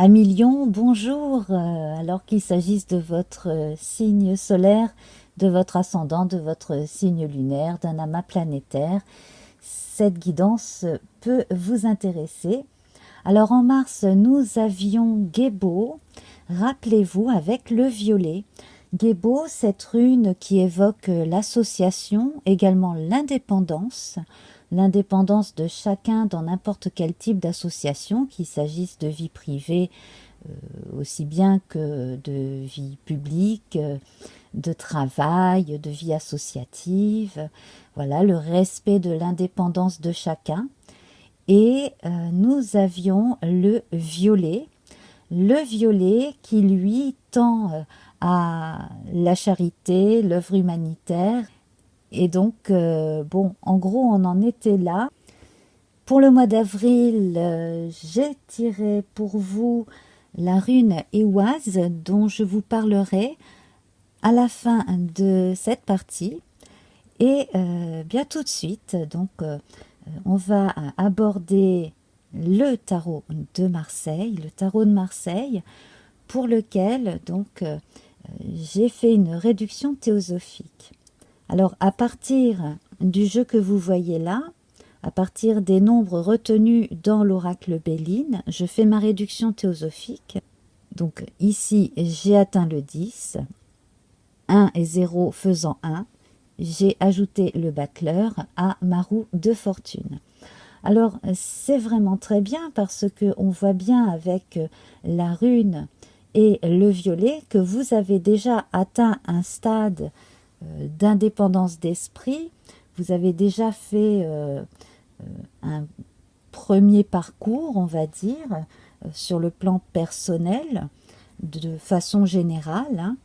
Amis Lion, bonjour. Alors qu'il s'agisse de votre signe solaire, de votre ascendant, de votre signe lunaire, d'un amas planétaire, cette guidance peut vous intéresser. Alors en mars, nous avions Gébo, rappelez-vous, avec le violet. Gébo, cette rune qui évoque l'association, également l'indépendance de chacun dans n'importe quel type d'association, qu'il s'agisse de vie privée aussi bien que de vie publique, de travail, de vie associative. Voilà, le respect de l'indépendance de chacun. Et nous avions le violet qui lui tend à la charité, l'œuvre humanitaire. Et donc, bon, en gros, on en était là. Pour le mois d'avril, j'ai tiré pour vous la rune Éoise dont je vous parlerai à la fin de cette partie. Et bien tout de suite, donc, on va aborder le tarot de Marseille, pour lequel donc j'ai fait une réduction théosophique. Alors à partir du jeu que vous voyez là, à partir des nombres retenus dans l'oracle Béline, je fais ma réduction théosophique. Donc ici, j'ai atteint le 10, 1 et 0 faisant 1, j'ai ajouté le battleur à ma roue de fortune. Alors c'est vraiment très bien parce qu'on voit bien avec la rune et le violet que vous avez déjà atteint un stade d'indépendance d'esprit. Vous avez déjà fait un premier parcours, on va dire, sur le plan personnel, de façon générale. Hein.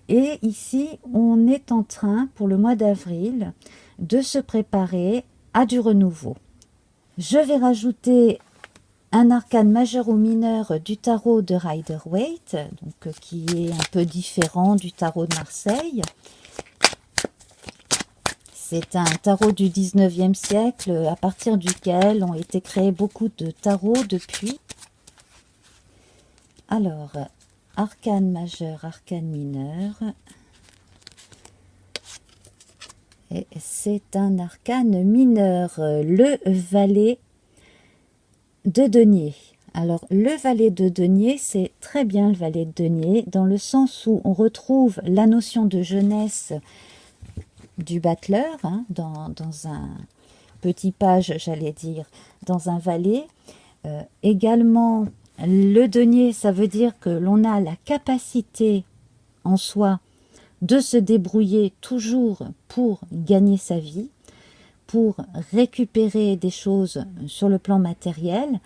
Et ici, on est en train, pour le mois d'avril, de se préparer à du renouveau. Je vais rajouter un arcane majeur ou mineur du tarot de Rider-Waite, donc qui est un peu différent du tarot de Marseille. C'est un tarot du 19e siècle, à partir duquel ont été créés beaucoup de tarots depuis. Alors, arcane majeur, arcane mineur. Et c'est un arcane mineur, le valet de denier. Alors, le valet de denier, c'est très bien le valet de denier, dans le sens où on retrouve la notion de jeunesse du battleur, hein, dans un petit page, j'allais dire, dans un valet. Également, le denier, ça veut dire que l'on a la capacité en soi de se débrouiller toujours pour gagner sa vie, pour récupérer des choses sur le plan matériel,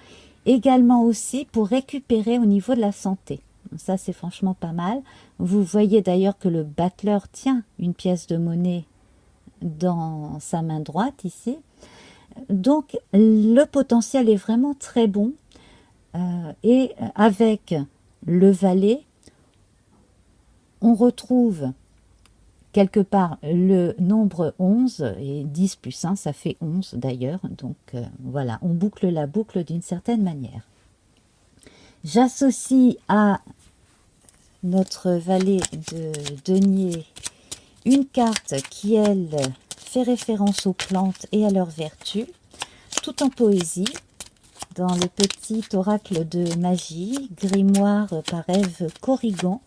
également aussi pour récupérer au niveau de la santé. Ça, c'est franchement pas mal. Vous voyez d'ailleurs que le battleur tient une pièce de monnaie dans sa main droite ici. Donc, le potentiel est vraiment très bon. Et avec le valet, on retrouve quelque part le nombre 11, et 10 plus 1, ça fait 11 d'ailleurs. Donc voilà, on boucle la boucle d'une certaine manière. J'associe à notre valet de denier une carte qui, elle, fait référence aux plantes et à leurs vertus, tout en poésie, dans le petit oracle de magie, grimoire par Ève Corrigan.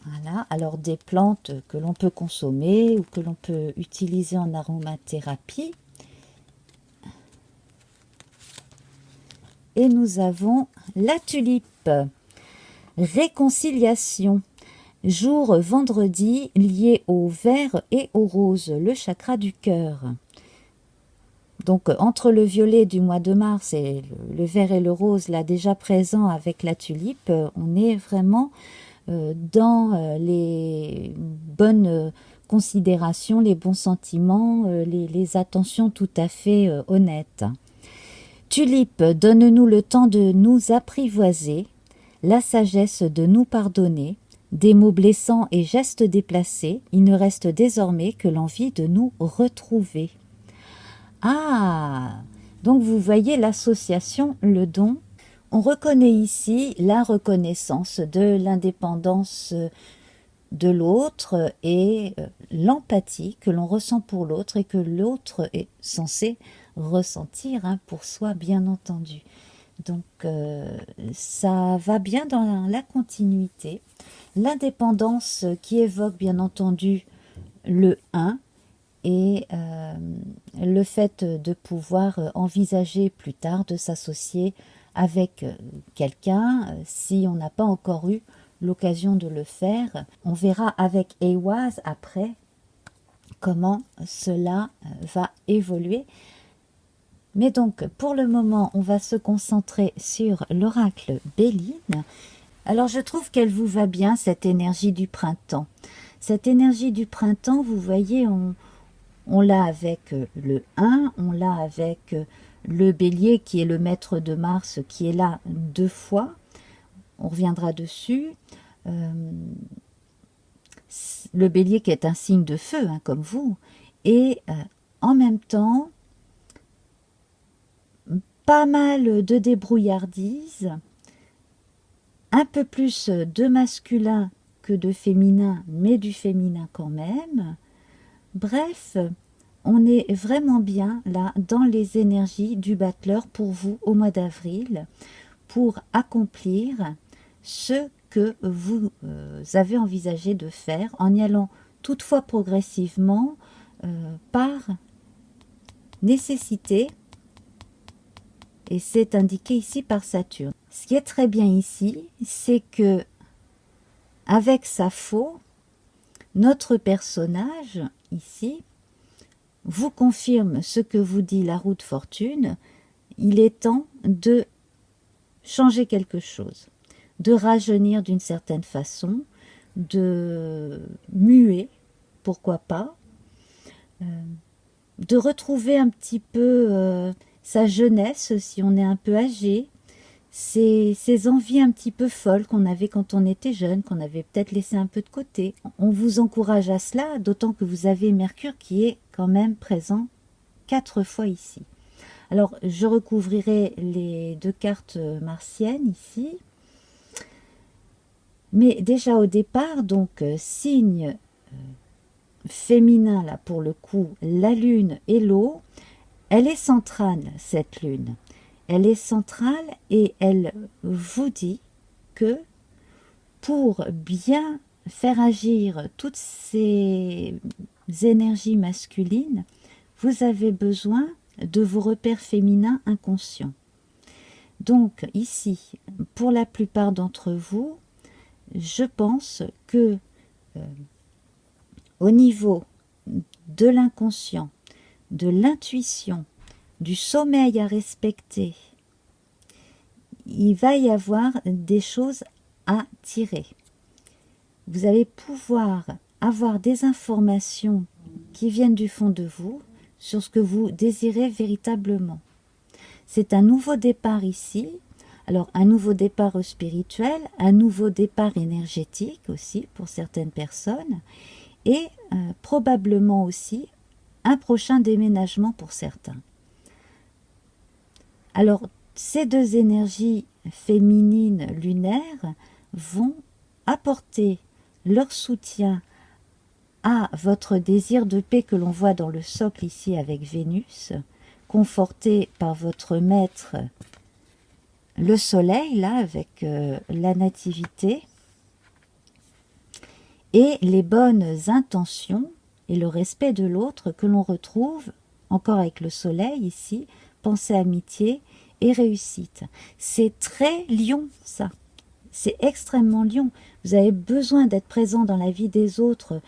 Voilà, alors des plantes que l'on peut consommer ou que l'on peut utiliser en aromathérapie. Et nous avons la tulipe. Réconciliation. Jour vendredi lié au vert et au rose, le chakra du cœur. Donc entre le violet du mois de mars et le vert et le rose, là déjà présent avec la tulipe, on est vraiment dans les bonnes considérations, les bons sentiments, les attentions tout à fait honnêtes. Tulipe, donne-nous le temps de nous apprivoiser, la sagesse de nous pardonner, des mots blessants et gestes déplacés, il ne reste désormais que l'envie de nous retrouver. Ah, donc vous voyez l'association, le don On reconnaît ici la reconnaissance de l'indépendance de l'autre et l'empathie que l'on ressent pour l'autre et que l'autre est censé ressentir pour soi, bien entendu. Donc ça va bien dans la continuité. L'indépendance qui évoque bien entendu le 1 et le fait de pouvoir envisager plus tard de s'associer avec quelqu'un si on n'a pas encore eu l'occasion de le faire. On verra avec Ehwaz après comment cela va évoluer. Mais donc, pour le moment, on va se concentrer sur l'oracle Béline. Alors, je trouve qu'elle vous va bien, cette énergie du printemps. Cette énergie du printemps, vous voyez, on l'a avec le 1, on l'a avec le bélier qui est le maître de Mars, qui est là 2 fois. On reviendra dessus. Le bélier qui est un signe de feu, comme vous. Et en même temps, pas mal de débrouillardise, un peu plus de masculin que de féminin, mais du féminin quand même. Bref, on est vraiment bien là dans les énergies du battleur pour vous au mois d'avril, pour accomplir ce que vous avez envisagé de faire en y allant toutefois progressivement par nécessité. Et c'est indiqué ici par Saturne. Ce qui est très bien ici, c'est que avec sa faux, notre personnage ici vous confirme ce que vous dit la roue de fortune. Il est temps de changer quelque chose, de rajeunir d'une certaine façon, de muer, pourquoi pas, de retrouver un petit peu sa jeunesse si on est un peu âgé, ces envies un petit peu folles qu'on avait quand on était jeune, qu'on avait peut-être laissé un peu de côté. On vous encourage à cela, d'autant que vous avez Mercure qui est quand même présent 4 fois ici. Alors, je recouvrirai les 2 cartes martiennes ici. Mais déjà au départ, donc, signe féminin, là, pour le coup, la lune et l'eau, elle est centrale, cette lune. Elle est centrale et elle vous dit que pour bien faire agir toutes ces énergies masculines, vous avez besoin de vos repères féminins inconscients. Donc ici, pour la plupart d'entre vous, je pense que au niveau de l'inconscient, de l'intuition, du sommeil à respecter, il va y avoir des choses à tirer. Vous allez pouvoir avoir des informations qui viennent du fond de vous sur ce que vous désirez véritablement. C'est un nouveau départ ici. Alors, un nouveau départ spirituel, un nouveau départ énergétique aussi pour certaines personnes, et probablement aussi un prochain déménagement pour certains. Alors, ces 2 énergies féminines lunaires vont apporter leur soutien à votre désir de paix que l'on voit dans le socle ici avec Vénus, conforté par votre maître, le soleil, là, avec la nativité, et les bonnes intentions et le respect de l'autre que l'on retrouve, encore avec le soleil ici, pensée, amitié et réussite. C'est très lion, ça. C'est extrêmement lion. Vous avez besoin d'être présent dans la vie des autres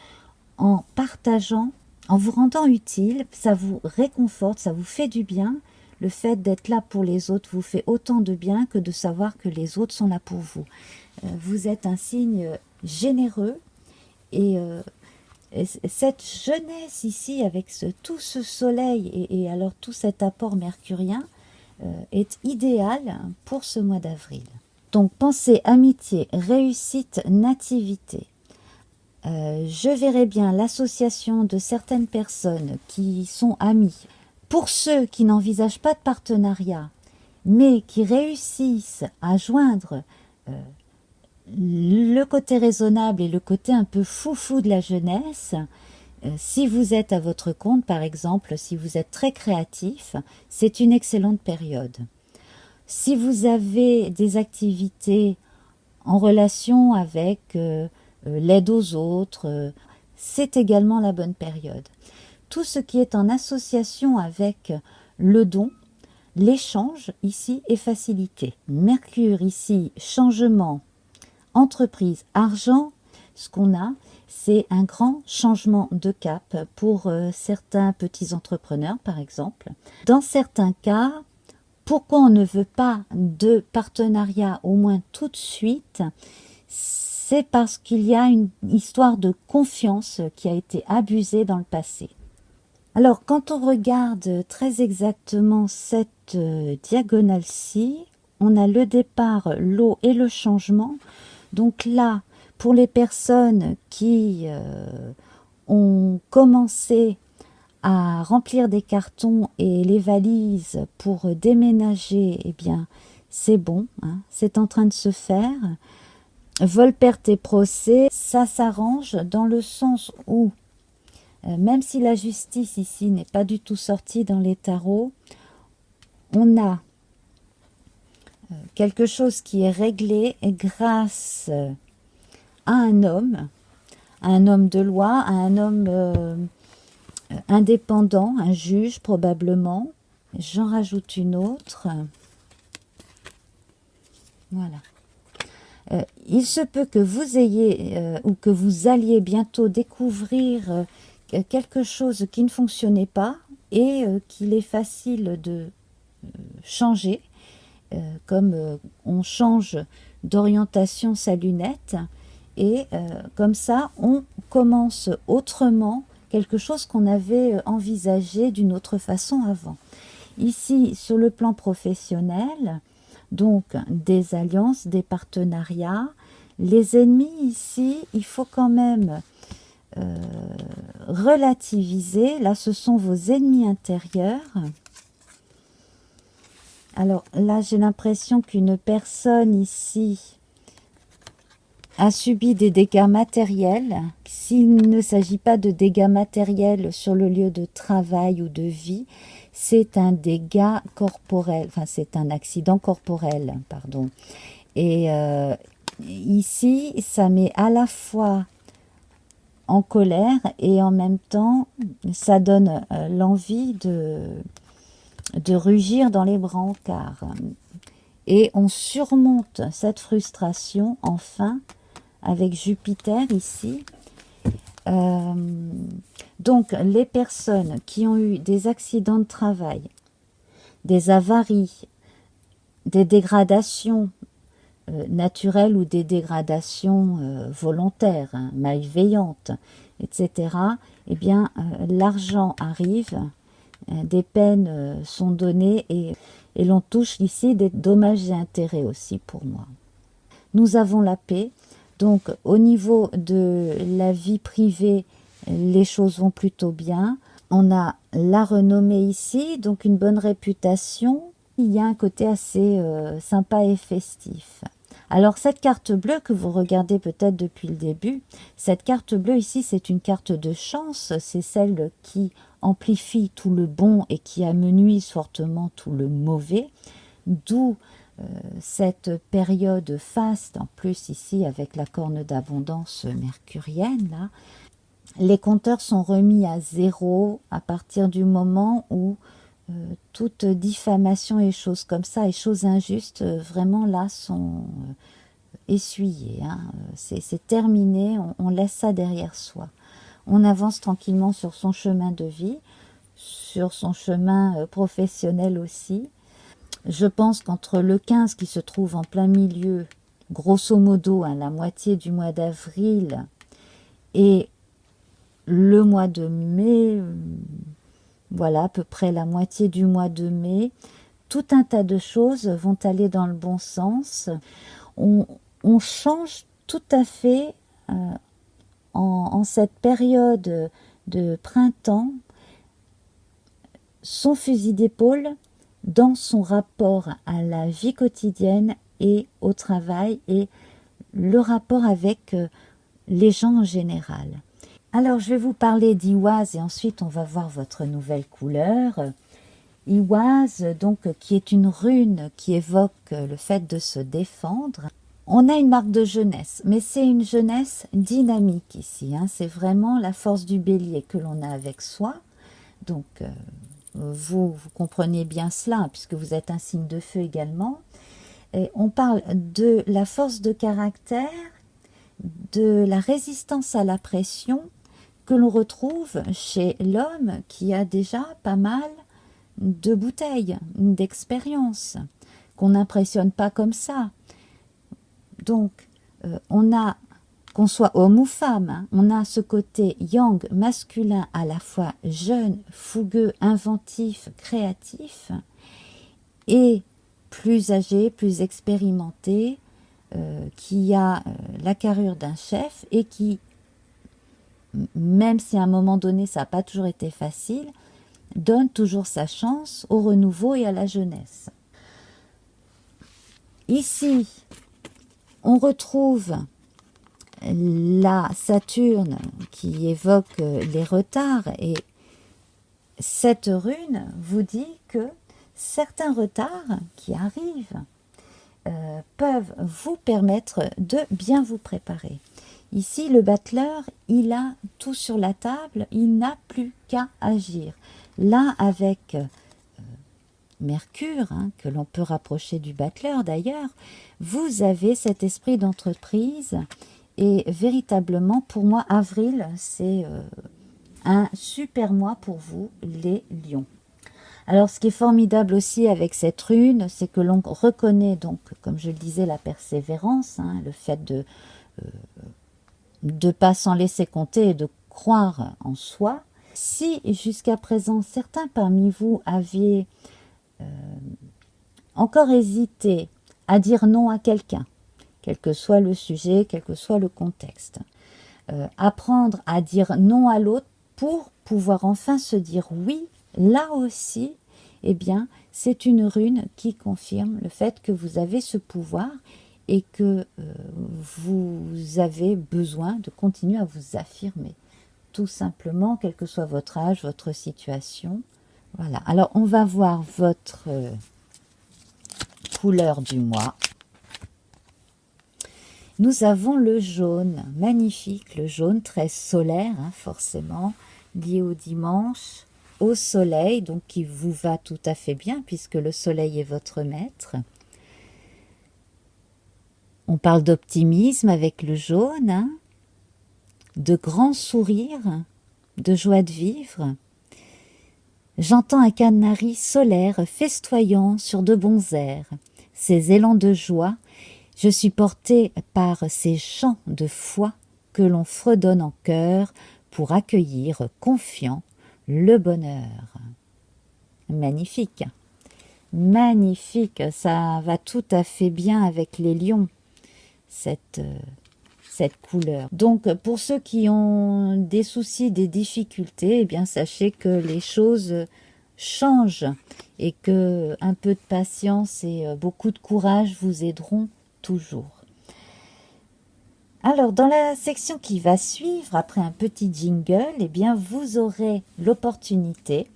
en partageant, en vous rendant utile. Ça vous réconforte, ça vous fait du bien. Le fait d'être là pour les autres vous fait autant de bien que de savoir que les autres sont là pour vous. Vous êtes un signe généreux et cette jeunesse ici avec tout ce soleil et alors tout cet apport mercurien est idéal pour ce mois d'avril. Donc pensée, amitié, réussite, nativité. Je verrai bien l'association de certaines personnes qui sont amies. Pour ceux qui n'envisagent pas de partenariat, mais qui réussissent à joindre le côté raisonnable et le côté un peu foufou de la jeunesse, si vous êtes à votre compte, par exemple, si vous êtes très créatif, c'est une excellente période. Si vous avez des activités en relation avec l'aide aux autres, c'est également la bonne période. Tout ce qui est en association avec le don, l'échange ici est facilité. Mercure ici, changement, entreprise, argent, ce qu'on a, c'est un grand changement de cap pour certains petits entrepreneurs, par exemple. Dans certains cas, pourquoi on ne veut pas de partenariat, au moins tout de suite, c'est parce qu'il y a une histoire de confiance qui a été abusée dans le passé. Alors, quand on regarde très exactement cette diagonale-ci, on a le départ, l'eau et le changement. Donc là, pour les personnes qui ont commencé à remplir des cartons et les valises pour déménager, eh bien, c'est bon, hein, c'est en train de se faire. Vol, perte et procès, ça s'arrange dans le sens où, même si la justice ici n'est pas du tout sortie dans les tarots, on a quelque chose qui est réglé grâce à un homme de loi, à un homme indépendant, un juge probablement. J'en rajoute une autre. Voilà. Il se peut que vous ayez ou que vous alliez bientôt découvrir quelque chose qui ne fonctionnait pas et qu'il est facile de changer, comme on change d'orientation sa lunette, et comme ça on commence autrement quelque chose qu'on avait envisagé d'une autre façon avant. Ici, sur le plan professionnel, donc des alliances, des partenariats. Les ennemis ici, il faut quand même relativiser. Là, ce sont vos ennemis intérieurs. Alors là, j'ai l'impression qu'une personne ici a subi des dégâts matériels. S'il ne s'agit pas de dégâts matériels sur le lieu de travail ou de vie, c'est un dégât corporel, enfin c'est un accident corporel, pardon. Et ici, ça met à la fois en colère et en même temps, ça donne l'envie de rugir dans les brancards. Et on surmonte cette frustration, enfin, avec Jupiter ici. Donc, les personnes qui ont eu des accidents de travail, des avaries, des dégradations naturelles ou des dégradations volontaires, hein, malveillantes, etc., eh bien, l'argent arrive, des peines sont données et l'on touche ici des dommages et intérêts aussi pour moi. Nous avons la paix. Donc, au niveau de la vie privée, les choses vont plutôt bien. On a la renommée ici, donc une bonne réputation. Il y a un côté assez sympa et festif. Alors, cette carte bleue que vous regardez peut-être depuis le début, cette carte bleue ici, c'est une carte de chance. C'est celle qui amplifie tout le bon et qui amenuise fortement tout le mauvais. D'où cette période faste, en plus ici avec la corne d'abondance mercurienne, là, les compteurs sont remis à zéro à partir du moment où toute diffamation et choses comme ça, et choses injustes, vraiment là sont essuyées. Hein. C'est terminé, on laisse ça derrière soi. On avance tranquillement sur son chemin de vie, sur son chemin professionnel aussi. Je pense qu'entre le 15 qui se trouve en plein milieu, grosso modo, hein, la moitié du mois d'avril, et le mois de mai, voilà, à peu près la moitié du mois de mai, tout un tas de choses vont aller dans le bon sens. On change tout à fait en cette période de printemps son fusil d'épaule dans son rapport à la vie quotidienne et au travail et le rapport avec les gens en général. Alors je vais vous parler d'Iwaz et ensuite on va voir votre nouvelle couleur. Iwaz, donc, qui est une rune qui évoque le fait de se défendre. On a une marque de jeunesse, mais c'est une jeunesse dynamique ici. Hein. C'est vraiment la force du bélier que l'on a avec soi. Donc, vous comprenez bien cela, puisque vous êtes un signe de feu également. Et on parle de la force de caractère, de la résistance à la pression que l'on retrouve chez l'homme qui a déjà pas mal de bouteilles, d'expérience, qu'on n'impressionne pas comme ça. Donc, on a, qu'on soit homme ou femme, hein, on a ce côté yang, masculin, à la fois jeune, fougueux, inventif, créatif, et plus âgé, plus expérimenté, qui a la carrure d'un chef et qui, même si à un moment donné ça n'a pas toujours été facile, donne toujours sa chance au renouveau et à la jeunesse. Ici, on retrouve la Saturne qui évoque les retards et cette rune vous dit que certains retards qui arrivent peuvent vous permettre de bien vous préparer. Ici, le battleur, il a tout sur la table, il n'a plus qu'à agir. Là, avec Mercure, hein, que l'on peut rapprocher du battleur d'ailleurs, vous avez cet esprit d'entreprise et véritablement, pour moi, avril, c'est un super mois pour vous, les lions. Alors, ce qui est formidable aussi avec cette rune, c'est que l'on reconnaît donc, comme je le disais, la persévérance, hein, le fait de ne pas s'en laisser compter et de croire en soi. Si jusqu'à présent, certains parmi vous aviez encore hésité à dire non à quelqu'un, quel que soit le sujet, quel que soit le contexte, apprendre à dire non à l'autre pour pouvoir enfin se dire oui, là aussi, eh bien, c'est une rune qui confirme le fait que vous avez ce pouvoir et que vous avez besoin de continuer à vous affirmer, tout simplement, quel que soit votre âge, votre situation. Voilà, alors on va voir votre couleur du mois. Nous avons le jaune, magnifique, le jaune très solaire, hein, forcément, lié au dimanche, au soleil, donc qui vous va tout à fait bien, puisque le soleil est votre maître. On parle d'optimisme avec le jaune, hein, de grands sourires, de joie de vivre. J'entends un canari solaire festoyant sur de bons airs. Ces élans de joie, je suis portée par ces chants de foi que l'on fredonne en chœur pour accueillir confiant le bonheur. Magnifique, magnifique, ça va tout à fait bien avec les lions, cette couleur. Donc pour ceux qui ont des soucis, des difficultés, eh bien sachez que les choses changent et que un peu de patience et beaucoup de courage vous aideront toujours. Alors dans la section qui va suivre, après un petit jingle, eh bien vous aurez l'opportunité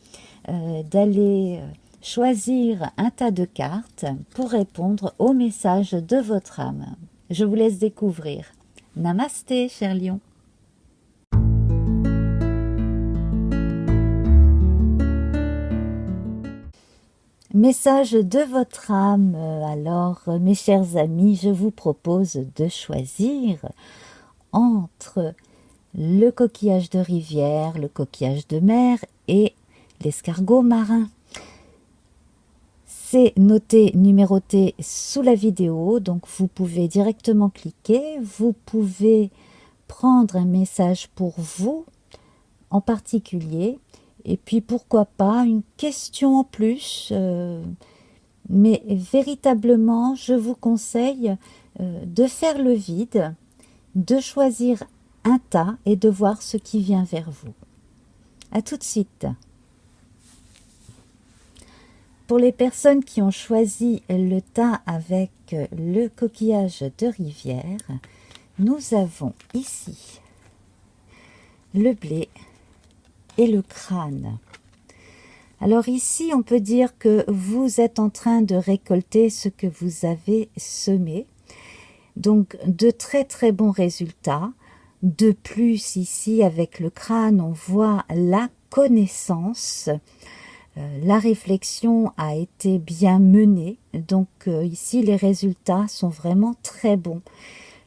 d'aller choisir un tas de cartes pour répondre au message de votre âme. Je vous laisse découvrir. Namasté, cher lion. Message de votre âme. Alors, mes chers amis, je vous propose de choisir entre le coquillage de rivière, le coquillage de mer et l'escargot marin. C'est noté, numéroté sous la vidéo, donc vous pouvez directement cliquer. Vous pouvez prendre un message pour vous en particulier. Et puis pourquoi pas une question en plus, mais véritablement je vous conseille de faire le vide, de choisir un tas et de voir ce qui vient vers vous. À tout de suite. Pour les personnes qui ont choisi le tas avec le coquillage de rivière, nous avons ici le blé et le crâne. Alors ici, on peut dire que vous êtes en train de récolter ce que vous avez semé. Donc, de très très bons résultats. De plus, ici, avec le crâne, on voit la connaissance. La réflexion a été bien menée. Donc, ici, les résultats sont vraiment très bons.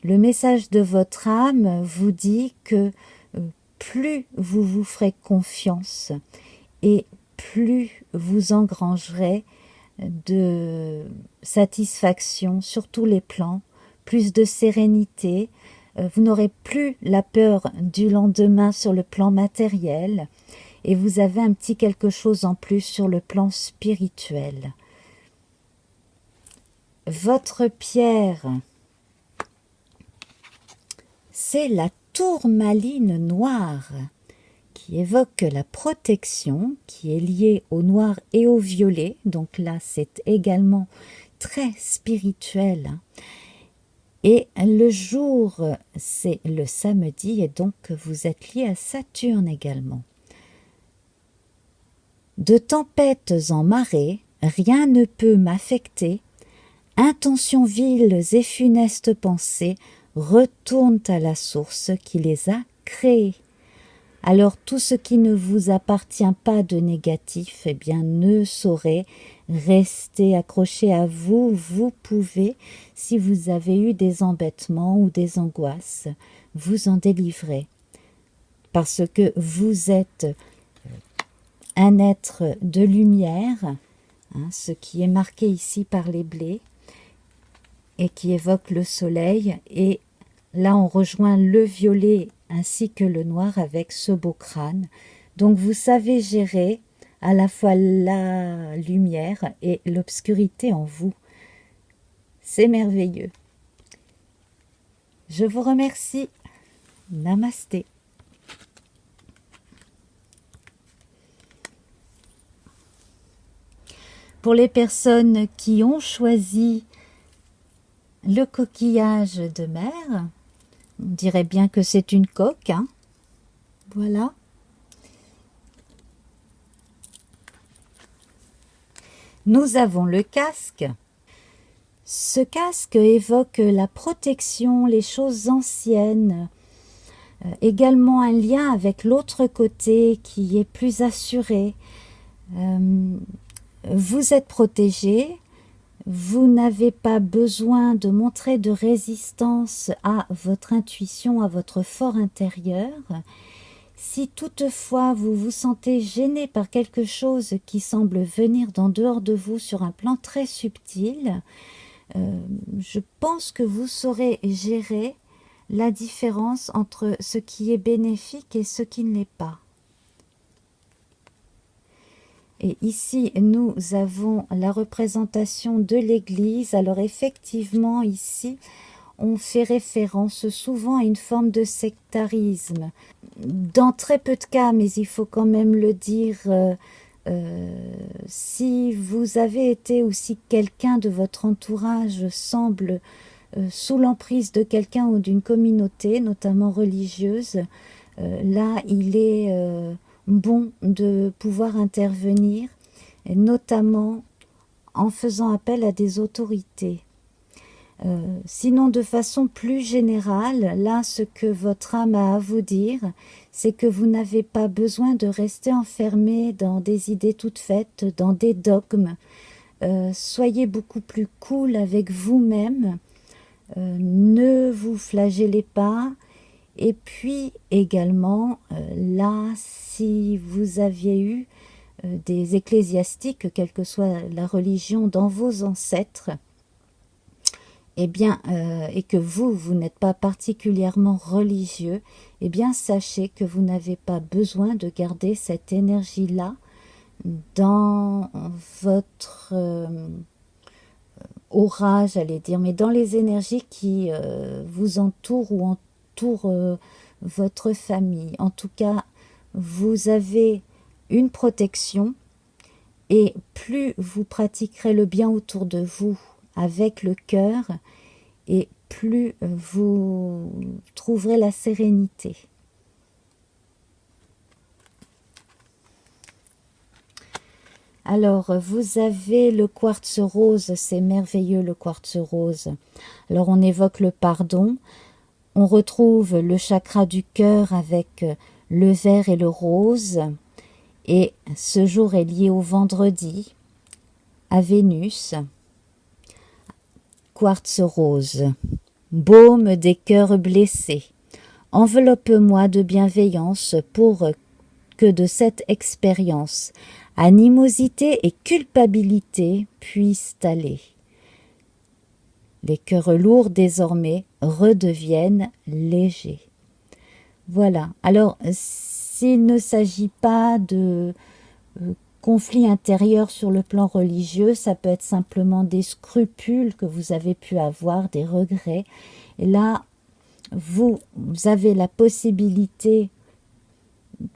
Le message de votre âme vous dit que plus vous vous ferez confiance et plus vous engrangerez de satisfaction sur tous les plans, plus de sérénité, vous n'aurez plus la peur du lendemain sur le plan matériel et vous avez un petit quelque chose en plus sur le plan spirituel. Votre pierre, c'est la tourmaline noire qui évoque la protection, qui est liée au noir et au violet. Donc là, c'est également très spirituel. Et le jour, c'est le samedi, et donc vous êtes lié à Saturne également. De tempêtes en marée, rien ne peut m'affecter. Intentions viles et funestes pensées retournent à la source qui les a créées. Alors tout ce qui ne vous appartient pas de négatif, eh bien ne saurait rester accroché à vous. Vous pouvez, si vous avez eu des embêtements ou des angoisses, vous en délivrer. Parce que vous êtes un être de lumière, ce qui est marqué ici par les blés, et qui évoque le soleil, et là on rejoint le violet ainsi que le noir avec ce beau crâne. Donc vous savez gérer à la fois la lumière et l'obscurité en vous. C'est merveilleux. Je vous remercie. Namasté. Pour les personnes qui ont choisi le coquillage de mer, on dirait bien que c'est une coque, hein. Voilà. Nous avons le casque. Ce casque évoque la protection, les choses anciennes, également un lien avec l'autre côté qui est plus assuré. Vous êtes protégé. Vous n'avez pas besoin de montrer de résistance à votre intuition, à votre fort intérieur. Si toutefois vous vous sentez gêné par quelque chose qui semble venir d'en dehors de vous sur un plan très subtil, je pense que vous saurez gérer la différence entre ce qui est bénéfique et ce qui ne l'est pas. Et ici, nous avons la représentation de l'Église. Alors effectivement, ici, on fait référence souvent à une forme de sectarisme. Dans très peu de cas, mais il faut quand même le dire, si vous avez été ou si quelqu'un de votre entourage semble sous l'emprise de quelqu'un ou d'une communauté, notamment religieuse, là, il est bon de pouvoir intervenir, et notamment en faisant appel à des autorités. Sinon, de façon plus générale, là, ce que votre âme a à vous dire, c'est que vous n'avez pas besoin de rester enfermé dans des idées toutes faites, dans des dogmes. Soyez beaucoup plus cool avec vous-même, ne vous flagellez pas. Et puis également, là, si vous aviez eu des ecclésiastiques, quelle que soit la religion, dans vos ancêtres, eh bien, et que vous n'êtes pas particulièrement religieux, eh bien, sachez que vous n'avez pas besoin de garder cette énergie-là dans votre aura, j'allais dire, mais dans les énergies qui vous entourent ou entourent votre famille. En tout cas, vous avez une protection Et plus vous pratiquerez le bien autour de vous avec le cœur, et plus vous trouverez la sérénité. Alors, vous avez le quartz rose, c'est merveilleux le quartz rose. Alors, on évoque le pardon, on retrouve le chakra du cœur avec le vert et le rose, et ce jour est lié au vendredi, à Vénus. Quartz rose, baume des cœurs blessés, enveloppe-moi de bienveillance pour que de cette expérience, animosité et culpabilité puissent aller. Les cœurs lourds désormais redeviennent légers. Voilà. Alors, s'il ne s'agit pas de conflit intérieur sur le plan religieux, ça peut être simplement des scrupules que vous avez pu avoir, des regrets. Et là, vous avez la possibilité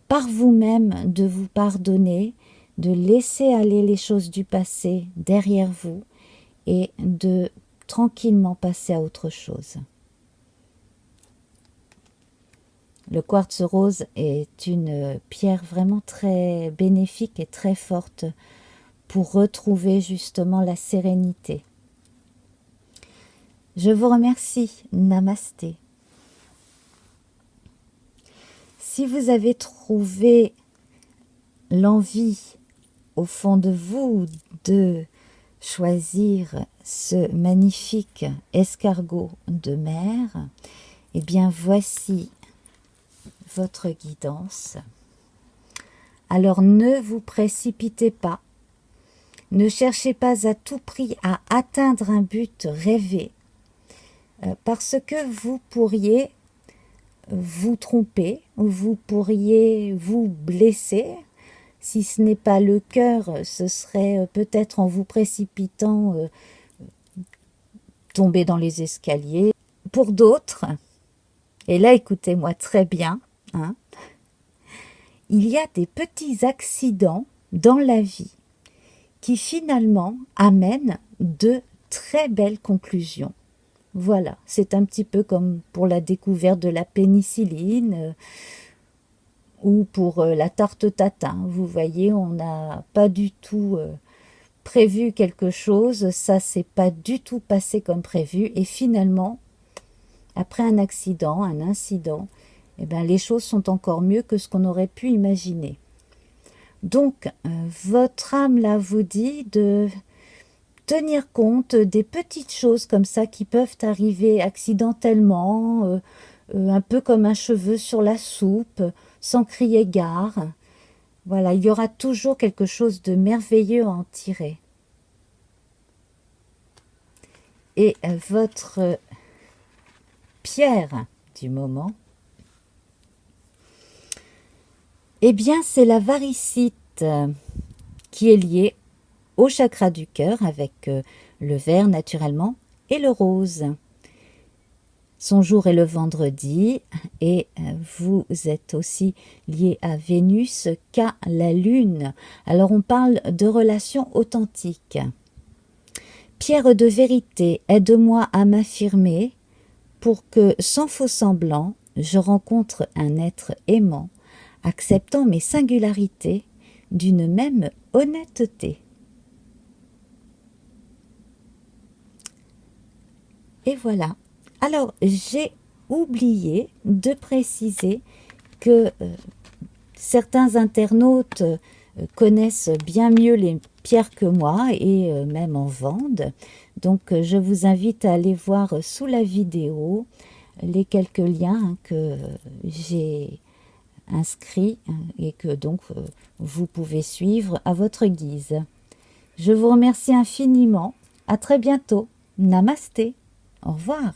par vous-même de vous pardonner, de laisser aller les choses du passé derrière vous et de tranquillement passer à autre chose. Le quartz rose est une pierre vraiment très bénéfique et très forte pour retrouver justement la sérénité. Je vous remercie. Namasté. Si vous avez trouvé l'envie au fond de vous de choisir ce magnifique escargot de mer, eh bien voici votre guidance. Alors ne vous précipitez pas, ne cherchez pas à tout prix à atteindre un but rêvé, parce que vous pourriez vous tromper, vous pourriez vous blesser. Si ce n'est pas le cœur, ce serait peut-être en vous précipitant tomber dans les escaliers. Pour d'autres, et là écoutez-moi très bien, hein, il y a des petits accidents dans la vie qui finalement amènent de très belles conclusions. Voilà, c'est un petit peu comme pour la découverte de la pénicilline ou pour la tarte tatin. Vous voyez, on n'a pas du tout prévu quelque chose, ça s'est pas du tout passé comme prévu et finalement, après un accident, un incident, eh bien, les choses sont encore mieux que ce qu'on aurait pu imaginer. Donc, votre âme là vous dit de tenir compte des petites choses comme ça qui peuvent arriver accidentellement, un peu comme un cheveu sur la soupe, sans crier gare. Voilà, il y aura toujours quelque chose de merveilleux à en tirer. Et votre pierre du moment, eh bien, c'est la varicite qui est liée au chakra du cœur avec le vert naturellement et le rose. Son jour est le vendredi et vous êtes aussi lié à Vénus qu'à la Lune. Alors on parle de relations authentiques. Pierre de vérité, aide-moi à m'affirmer pour que, sans faux semblant, je rencontre un être aimant, acceptant mes singularités d'une même honnêteté. Et voilà. Alors, j'ai oublié de préciser que certains internautes connaissent bien mieux les pierres que moi et même en vendent. Donc, je vous invite à aller voir sous la vidéo les quelques liens que j'ai inscrits et que donc vous pouvez suivre à votre guise. Je vous remercie infiniment. À très bientôt. Namasté. Au revoir.